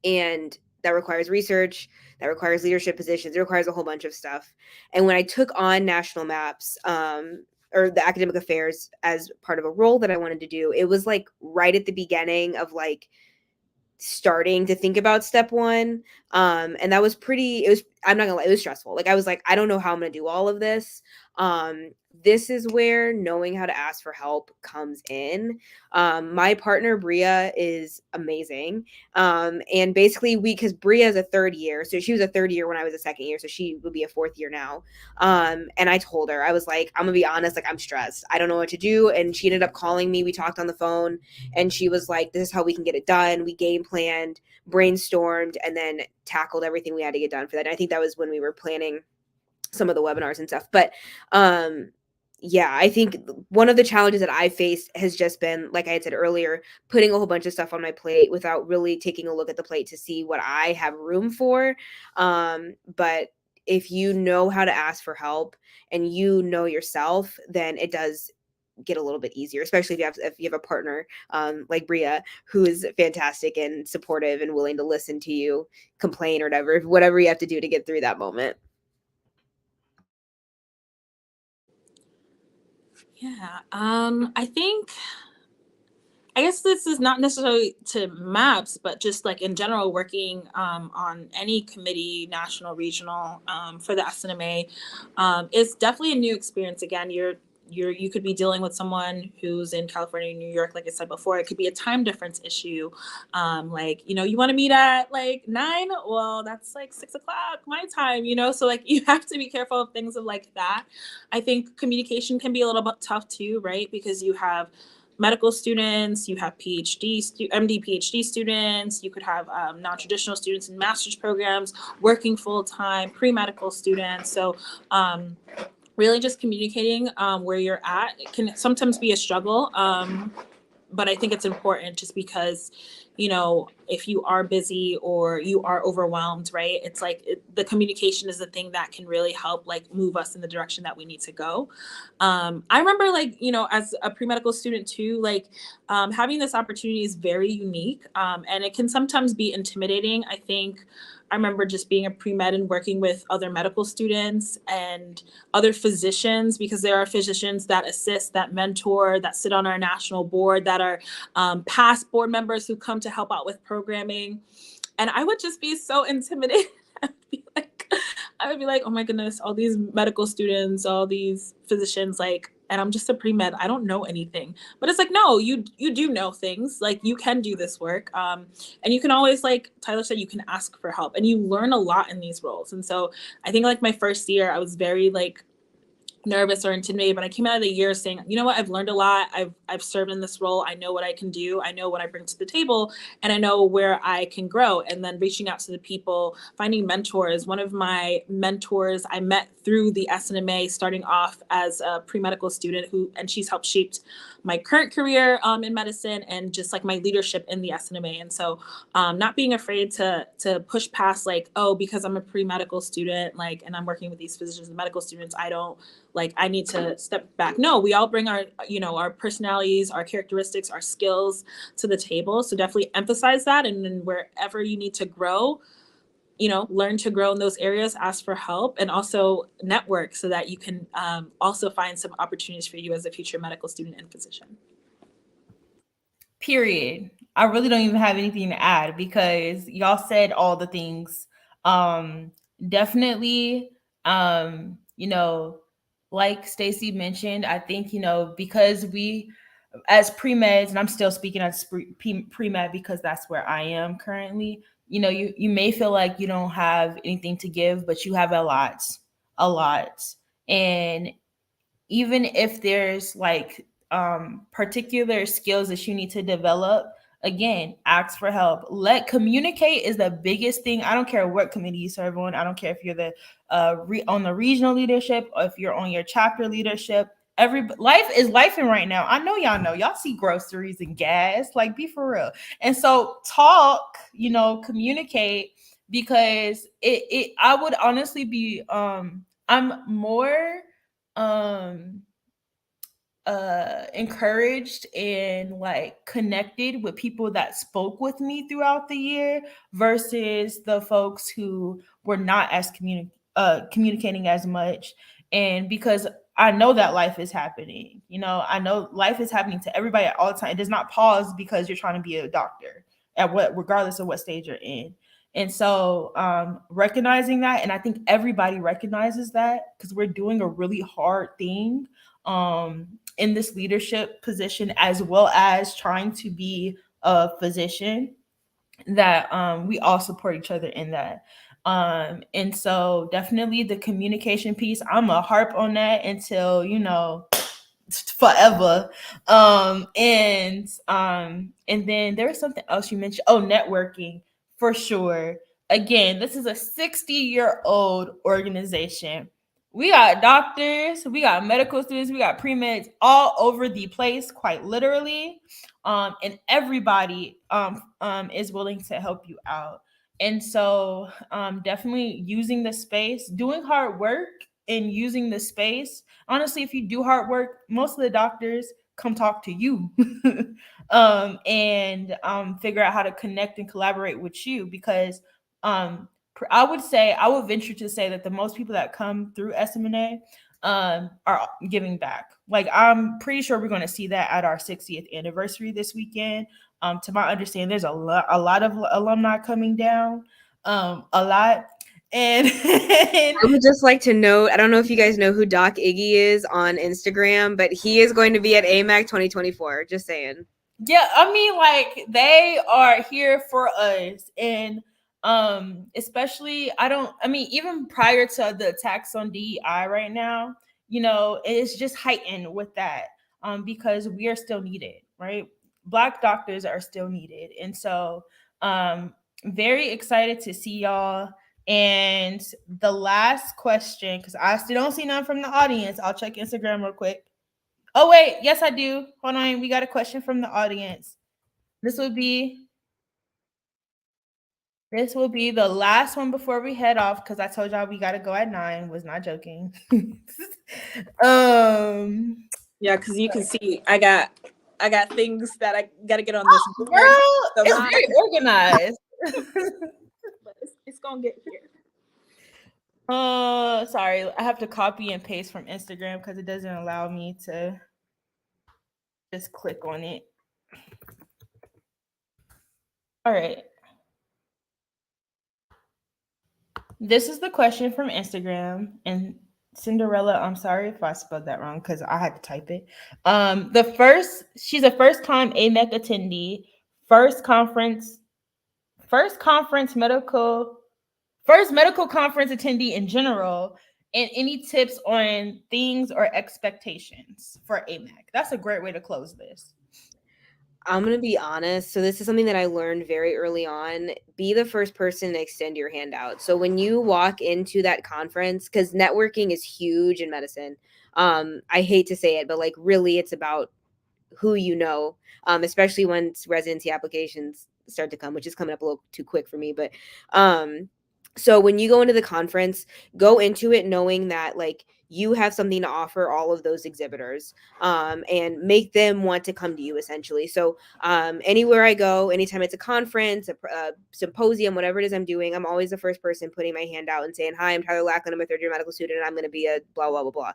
Speaker 3: and that requires research, that requires leadership positions, it requires a whole bunch of stuff. And when I took on national maps, or the academic affairs as part of a role that I wanted to do, it was like right at the beginning of like starting to think about step one. And that was I'm not gonna lie, it was stressful. Like I was like, I don't know how I'm gonna do all of this. This is where knowing how to ask for help comes in. My partner Bria is amazing. And basically because Bria is a third year, so she was a third year when I was a second year, so she would be a fourth year now. And I told her, I was like, I'm gonna be honest, like I'm stressed, I don't know what to do. And she ended up calling me, we talked on the phone, and she was like, this is how we can get it done. We game planned, brainstormed, and then tackled everything we had to get done for that. And I think that was when we were planning some of the webinars and stuff. But yeah, I think one of the challenges that I faced has just been, like I had said earlier, putting a whole bunch of stuff on my plate without really taking a look at the plate to see what I have room for. But if you know how to ask for help and you know yourself, then it does get a little bit easier, especially if you have a partner like Bria, who is fantastic and supportive and willing to listen to you complain or whatever you have to do to get through that moment.
Speaker 2: Yeah, I guess this is not necessarily to maps, but just like in general, working on any committee, national, regional, for the SNMA, it's definitely a new experience. Again, you could be dealing with someone who's in California, New York. Like I said before, it could be a time difference issue. Like, you want to meet at like 9, well, that's like 6 o'clock my time. So like you have to be careful of things of like that. I think communication can be a little bit tough too, right? Because you have medical students, you have MD, PhD students, you could have non-traditional students in master's programs, working full-time, pre-medical students. So really just communicating where you're at, it can sometimes be a struggle. But I think it's important just because, if you are busy or you are overwhelmed, right? It's like the communication is the thing that can really help like move us in the direction that we need to go. I remember like, as a pre-medical student too, like having this opportunity is very unique, and it can sometimes be intimidating. I remember just being a pre-med and working with other medical students and other physicians, because there are physicians that assist, that mentor, that sit on our national board, that are past board members who come to help out with programming. And I would just be so intimidated. I would be like, oh my goodness, all these medical students, all these physicians, like, and I'm just a pre-med, I don't know anything. But it's like, no, you do know things. Like you can do this work. And you can always, like Tyler said, you can ask for help, and you learn a lot in these roles. And so I think like my first year, I was very like nervous or intimidated, but I came out of the year saying, you know what, I've learned a lot. I've served in this role. I know what I can do. I know what I bring to the table, and I know where I can grow. And then reaching out to the people, finding mentors. One of my mentors I met through the SNMA, starting off as a pre-medical student, and she's helped shaped my current career in medicine and just like my leadership in the SNMA. And so not being afraid to push past like, oh, because I'm a pre-medical student, like, and I'm working with these physicians and medical students, I need to step back. No, we all bring our personalities, our characteristics, our skills to the table. So definitely emphasize that. And then wherever you need to grow, learn to grow in those areas, ask for help, and also network so that you can also find some opportunities for you as a future medical student and physician.
Speaker 1: Period. I really don't even have anything to add because y'all said all the things. Definitely, like Stacy mentioned, I think, because we as pre-meds, and I'm still speaking as pre-med because that's where I am currently, you may feel like you don't have anything to give, but you have a lot. a lot. And even if there's like particular skills that you need to develop, again, ask for help. Communicate is the biggest thing. I don't care what committee you serve on. I don't care if you're the on the regional leadership or if you're on your chapter leadership. Life is lifing right now. I know y'all see groceries and gas, like, be for real. And so talk, communicate, because I would honestly be I'm more encouraged and like connected with people that spoke with me throughout the year versus the folks who were not as communicating as much. And because I know that life is happening, I know life is happening to everybody at all the time. It does not pause because you're trying to be a doctor regardless of what stage you're in. And so recognizing that, and I think everybody recognizes that, because we're doing a really hard thing in this leadership position, as well as trying to be a physician, that we all support each other in that. And so definitely the communication piece, I'm a harp on that until, forever. And then there was something else you mentioned. Oh, networking, for sure. Again, this is a 60-year-old organization. We got doctors, we got medical students, we got pre-meds all over the place, quite literally. And everybody is willing to help you out. And so definitely using the space, doing hard work and using the space. Honestly, if you do hard work, most of the doctors come talk to you and figure out how to connect and collaborate with you, because I would venture to say that the most people that come through SMNA are giving back. Like, I'm pretty sure we're going to see that at our 60th anniversary this weekend. To my understanding, there's a lot of alumni coming down, a lot. And
Speaker 3: I would just like to note, I don't know if you guys know who Doc Iggy is on Instagram, but he is going to be at AMAC 2024. Just saying.
Speaker 1: Yeah, I mean, like, they are here for us. And especially, even prior to the attacks on DEI right now, it's just heightened with that, because we are still needed, right? Black doctors are still needed. And so very excited to see y'all. And the last question, because I still don't see none from the audience, I'll check Instagram real quick. Oh, wait. Yes, I do. Hold on. We got a question from the audience. This will be the last one before we head off, because I told y'all we got to go at 9. Was not joking.
Speaker 2: Yeah, because you can see I got things that I got to get on this board.
Speaker 1: Girl,
Speaker 2: So
Speaker 1: it's very organized.
Speaker 2: But it's going to get here.
Speaker 1: Sorry. I have to copy and paste from Instagram because it doesn't allow me to just click on it. All right. This is the question from Instagram, and Cinderella, I'm sorry if I spelled that wrong because I had to type it. She's a first-time AMEC attendee, first medical conference attendee in general, and any tips on things or expectations for AMEC. That's a great way to close this.
Speaker 3: I'm going to be honest. So this is something that I learned very early on. Be the first person to extend your hand out. So when you walk into that conference, because networking is huge in medicine. I hate to say it, but like really it's about who you know, especially once residency applications start to come, which is coming up a little too quick for me. But so when you go into the conference, go into it knowing that like you have something to offer all of those exhibitors, and make them want to come to you essentially. So anywhere I go, anytime it's a conference, a symposium, whatever it is I'm doing, I'm always the first person putting my hand out and saying, hi, I'm Tyler Lackland. I'm a third year medical student and I'm going to be a blah, blah, blah, blah.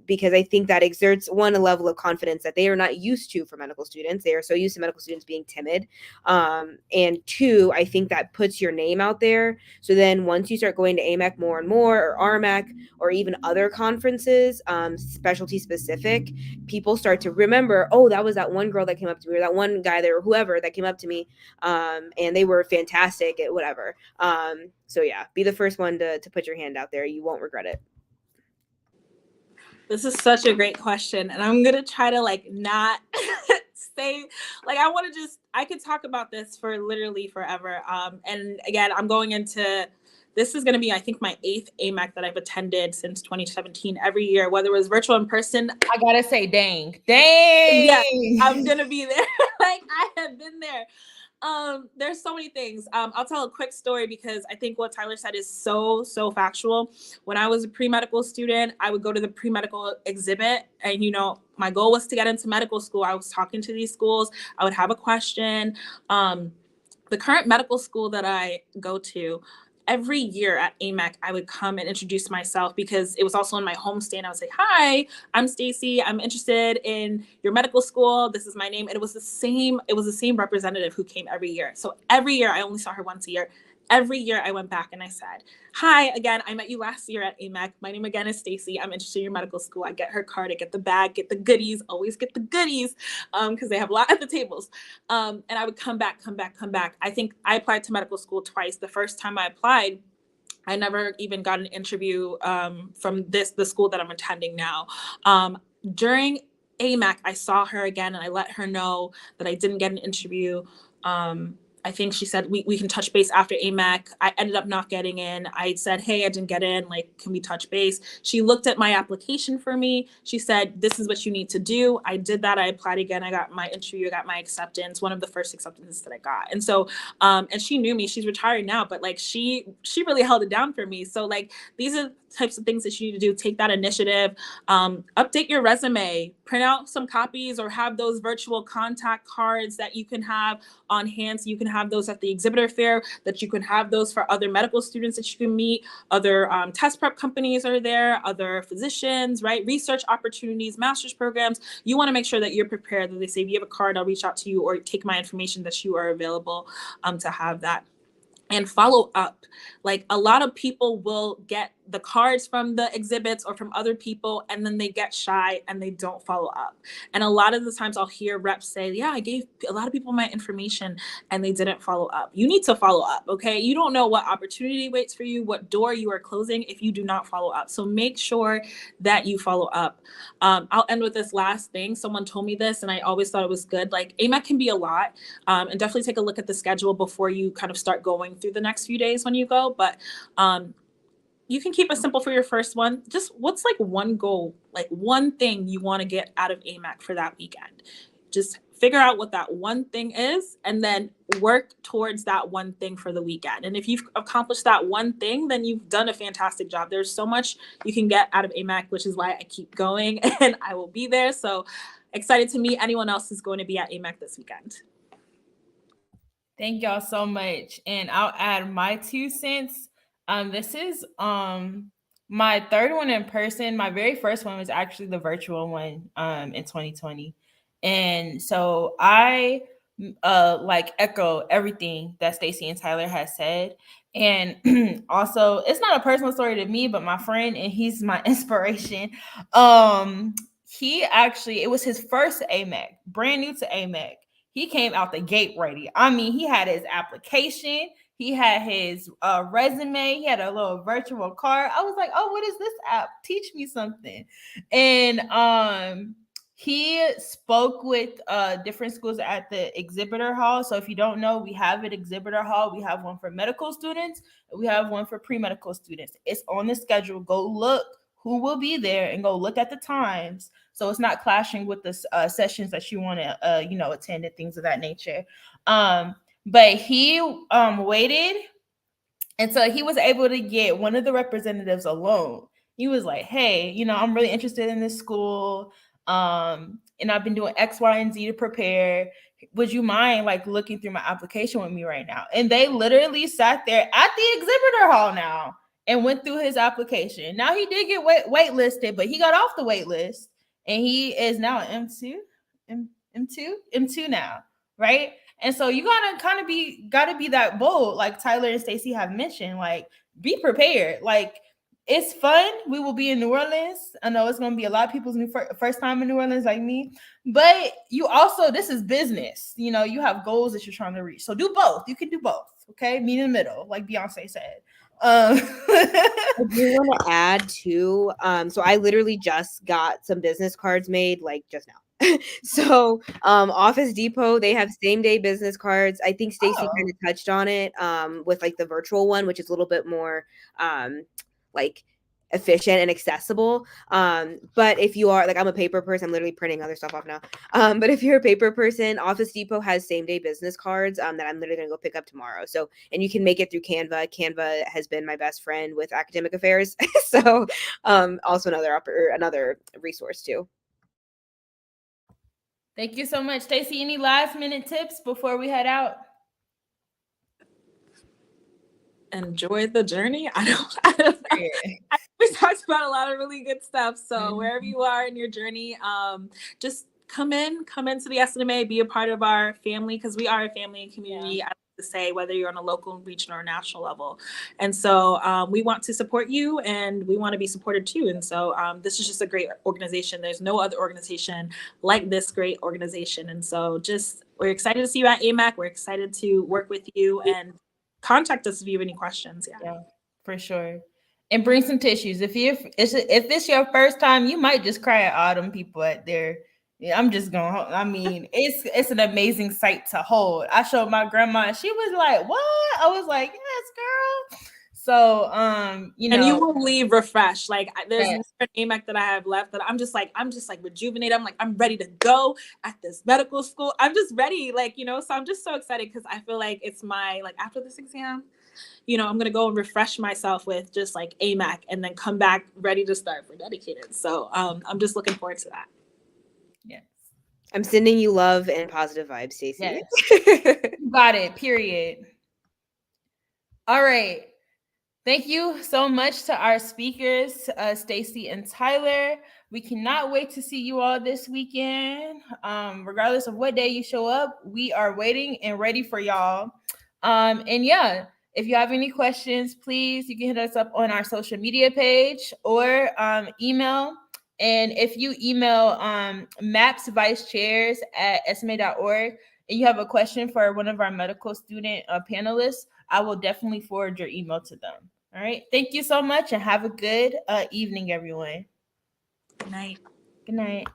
Speaker 3: because I think that exerts one, a level of confidence that they are not used to for medical students. They are so used to medical students being timid. And two, I think that puts your name out there. So then once you start going to AMAC more and more, or RMAC, or even other conferences, specialty specific, people start to remember, oh, that was that one girl that came up to me, or that one guy there, or whoever that came up to me, and they were fantastic at whatever. So yeah, be the first one to put your hand out there. You won't regret it.
Speaker 2: This is such a great question, and I'm gonna try to like not say like I could talk about this for literally forever. And again, I'm going into this is going to be, I think, my 8th AMAC that I've attended since 2017 every year, whether it was virtual in person.
Speaker 1: I gotta say, dang.
Speaker 2: Yeah, I'm gonna be there. Like I have been there. There's so many things. I'll tell a quick story because I think what Tyler said is so factual. When I was a pre-medical student, I would go to the pre-medical exhibit, and my goal was to get into medical school. I was talking to these schools. I would have a question. The current medical school that I go to, every year at AMAC, I would come and introduce myself because it was also in my home state. And I would say, hi, I'm Stacy. I'm interested in your medical school. This is my name. And it was the same representative who came every year. So every year, I only saw her once a year. Every year I went back and I said, hi, again, I met you last year at AMAC. My name again is Stacy. I'm interested in your medical school. I get her card, I get the bag, get the goodies, always get the goodies because they have a lot at the tables. And I would come back. I think I applied to medical school twice. The first time I applied, I never even got an interview from the school that I'm attending now. During AMAC, I saw her again and I let her know that I didn't get an interview. I think she said, we can touch base after AMAC. I ended up not getting in. I said, hey, I didn't get in. Like, can we touch base? She looked at my application for me. She said, this is what you need to do. I did that. I applied again. I got my interview. I got my acceptance, one of the first acceptances that I got. And so, and she knew me. She's retired now, but like she really held it down for me. So like, these are types of things that you need to do. Take that initiative, update your resume, print out some copies, or have those virtual contact cards that you can have on hand. So you can have those at the exhibitor fair, that you can have those for other medical students that you can meet. Other test prep companies are there, other physicians, right? Research opportunities, master's programs. You want to make sure that you're prepared. That they say, if you have a card, I'll reach out to you, or take my information, that you are available to have that. And follow up. Like, a lot of people will get the cards from the exhibits or from other people, and then they get shy and they don't follow up. And a lot of the times I'll hear reps say, yeah, I gave a lot of people my information and they didn't follow up. You need to follow up, okay? You don't know what opportunity waits for you, what door you are closing if you do not follow up. So make sure that you follow up. I'll end with this last thing. Someone told me this and I always thought it was good. Like, AMAC can be a lot, and definitely take a look at the schedule before you kind of start going through the next few days when you go. But you can keep it simple for your first one. Just what's like one goal, like one thing you want to get out of AMAC for that weekend. Just figure out what that one thing is and then work towards that one thing for the weekend. And if you've accomplished that one thing, then you've done a fantastic job. There's so much you can get out of AMAC, which is why I keep going and I will be there. So excited to meet anyone else who's going to be at AMAC this weekend.
Speaker 1: Thank y'all so much. And I'll add my 2 cents. This is my third one in person. My very first one was actually the virtual one in 2020. And so I like echo everything that Stacy and Tyler has said. And also, it's not a personal story to me, but my friend, and he's my inspiration. He actually, it was his first AMAC, brand new to AMAC. He came out the gate ready. I mean, he had his application, he had his resume, he had a little virtual card. I was like, oh, what is this app? Teach me something. And he spoke with different schools at the exhibitor hall. So if you don't know, we have an exhibitor hall. We have one for medical students. We have one for pre-medical students. It's on the schedule. Go look who will be there and go look at the times, so it's not clashing with the sessions that you want to attend and things of that nature. But he waited until he was able to get one of the representatives alone. He was like, hey, I'm really interested in this school, and I've been doing X, Y, and Z to prepare. Would you mind like looking through my application with me right now? And they literally sat there at the exhibitor hall now and went through his application. Now he did get waitlisted, but he got off the wait list, and he is now an M2 now, right? And so you gotta be that bold, like Tyler and Stacey have mentioned. Like, be prepared. Like, it's fun. We will be in New Orleans. I know it's gonna be a lot of people's first time in New Orleans, like me. But you also, this is business. You know, you have goals that you're trying to reach. So do both. You can do both. Okay, meet in the middle, like Beyonce said.
Speaker 3: I do want to add too. So I literally just got some business cards made, like just now. So Office Depot, they have same day business cards. I think Stacey kind of touched on it with like the virtual one, which is a little bit more like efficient and accessible. But if you are like, I'm a paper person, I'm literally printing other stuff off now. But if you're a paper person, Office Depot has same day business cards that I'm literally gonna go pick up tomorrow. So, and you can make it through Canva. Canva has been my best friend with academic affairs. So also another resource too.
Speaker 1: Thank you so much. Stacey, any last minute tips before we head out?
Speaker 2: Enjoy the journey. I don't know. We talked about a lot of really good stuff. So wherever you are in your journey, just come into the SNMA, be a part of our family, because we are a family and community. Yeah. I like to say, whether you're on a local, regional, or national level. And so we want to support you, and we want to be supported too. And so this is just a great organization. There's no other organization like this great organization. And so we're excited to see you at AMAC. We're excited to work with you, and contact us if you have any questions.
Speaker 1: Yeah, for sure. And bring some tissues. If this your first time, you might just cry at all them people at there. Yeah, I'm just going. I mean, it's an amazing sight to hold. I showed my grandma, and she was like, "What?" I was like, "Yes, girl." So, you know,
Speaker 2: and you will leave refreshed. Like, there's an AMAC that I have left that I'm just like rejuvenated. I'm like, I'm ready to go at this medical school. I'm just ready, like, you know. So I'm just so excited because I feel like it's my, like, after this exam, you know, I'm gonna go and refresh myself with just like AMAC, and then come back ready to start for dedicated. So I'm just looking forward to that.
Speaker 1: Yes.
Speaker 3: I'm sending you love and positive vibes, Stacey.
Speaker 1: Yes. Got it. Period. All right. Thank you so much to our speakers, Stacey and Tyler. We cannot wait to see you all this weekend. Regardless of what day you show up, we are waiting and ready for y'all. And yeah, if you have any questions, please, you can hit us up on our social media page or email. And if you email MAPS Vice Chairs at SMA.org and you have a question for one of our medical student panelists, I will definitely forward your email to them. All right. Thank you so much, and have a good evening, everyone.
Speaker 2: Good night.
Speaker 1: Good night.